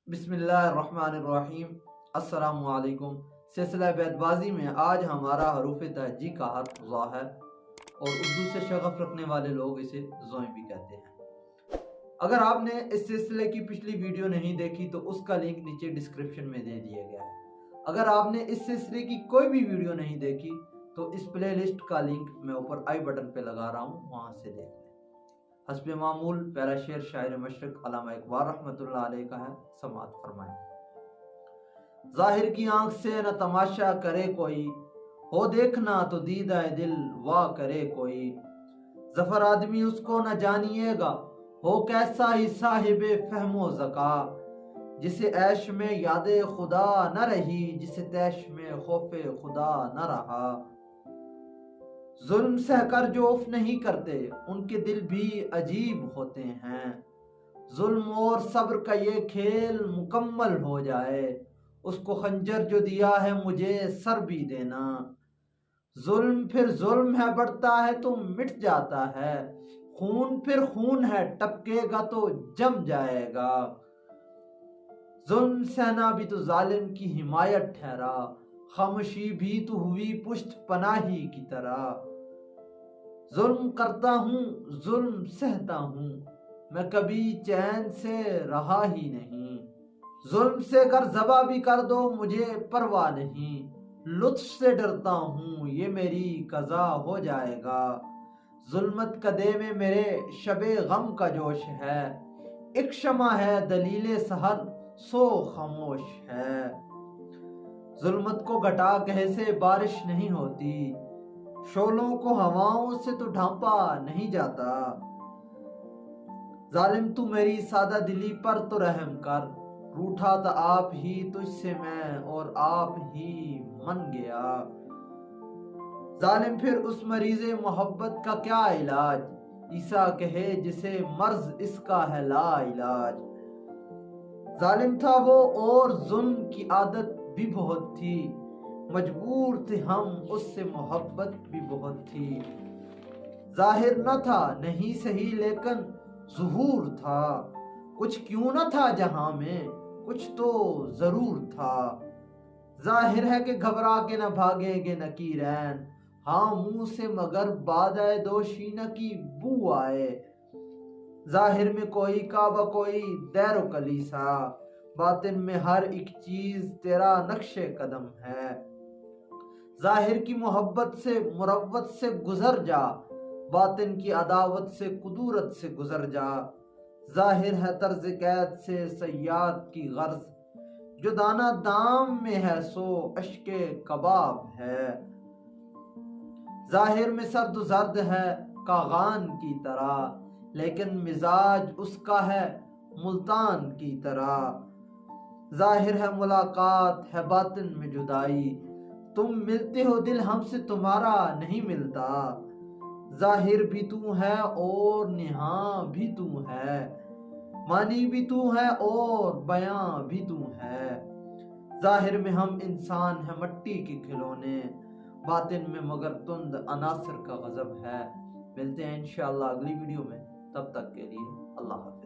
बिस्मिल्लाहिर्रहमानिर्रहीम। अस्सलाम वालेकुम। सिलसिला बैतबाजी में आज हमारा हरूफ तहज्जी का हर्फ ज़ा है और उर्दू से शगफ रखने वाले लोग इसे ज़ोई भी कहते हैं। अगर आपने इस सिलसिले की पिछली वीडियो नहीं देखी तो उसका लिंक नीचे डिस्क्रिप्शन में दे दिया गया है। अगर आपने इस सिलसिले की कोई भी वीडियो नहीं देखी तो इस प्ले लिस्ट का लिंक मैं ऊपर आई बटन पे लगा रहा हूँ, वहाँ से देख लें। हस्बे मामूल पहला शेर शायर मशरक अल्लामा इकबाल रहमतुल्लाह अलैह का है, समात फरमाएं। जाहिर की आंख से न तमाशा करे कोई, हो देखना तो दीदाए दिल वाह करे कोई। जफर आदमी उसको न जानिएगा, हो कैसा ही साहिबे फहमो ज़का। जिसे ऐश में यादे खुदा न रही, जिसे तैश में खौफे खुदा न रहा। जुल्म सहकर जो उफ नहीं करते, उनके दिल भी अजीब होते हैं। जुल्म और सब्र का ये खेल मुकम्मल हो जाए, उसको खंजर जो दिया है मुझे सर भी देना। जुल्म फिर जुल्म है, बढ़ता है तो मिट जाता है। खून फिर खून है, टपकेगा तो जम जाएगा। जुल्म सहना भी तो जालिम की हिमायत ठहरा, खामोशी भी तो हुई पुश्त पनाही की तरह। जुल्म करता हूँ जुल्म सहता हूँ, मैं कभी चैन से रहा ही नहीं। जुल्म से कर ज़बा भी कर दो मुझे परवाह नहीं। लुत्फ से डरता हूँ ये मेरी कज़ा हो जाएगा। जुल्मत कदे में मेरे शबे गम का जोश है, एक शमा है दलीले सहर सो खामोश है। जुल्मत को घटा कहे से बारिश नहीं होती, शोलों को हवाओं से तो ढांपा नहीं जाता। जालिम तू मेरी सादा दिली पर तो रहम कर, रूठा था आप ही तुझसे मैं और आप ही मन गया। जालिम फिर उस मरीज़े मोहब्बत का क्या इलाज, ईसा कहे जिसे मर्ज इसका है ला इलाज। जालिम था वो और जुल्म की आदत भी बहुत थी, मजबूर थे हम उससे मोहब्बत भी बहुत थी। जाहिर न था नहीं सही लेकिन ज़ुहूर था, कुछ क्यों न था जहां में कुछ तो जरूर था। जाहिर है कि घबरा के न भागेंगे नकीरैन, हाँ मुंह से मगर बादाए दोशी न की बू आए। जाहिर में कोई काबा कोई दैरो कलीसा, बातिन में हर एक चीज तेरा नक्शे कदम है। जाहिर की मोहब्बत से मुरव्वत से गुजर जा, बातिन की अदावत से कुदूरत से गुजर जा। जाहिर है तर्ज कैद से सयाद की गर्ज, जो दाना दाम में है सो अश्के कबाब है। जाहिर में सर्द जर्द है कागान की तरह, लेकिन मिजाज उसका है मुल्तान की तरह। जाहिर है मुलाकात है बातिन में जुदाई, तुम मिलते हो दिल हमसे तुम्हारा नहीं मिलता। जाहिर भी तू है और निहा भी तू है, मानी भी तू है और बयां भी तू है। जाहिर में हम इंसान है मट्टी के खिलौने, बातिन में मगर तुंद अनासर का गजब है। मिलते हैं इंशाअल्लाह अगली वीडियो में, तब तक के लिए अल्लाह हाफ़िज़।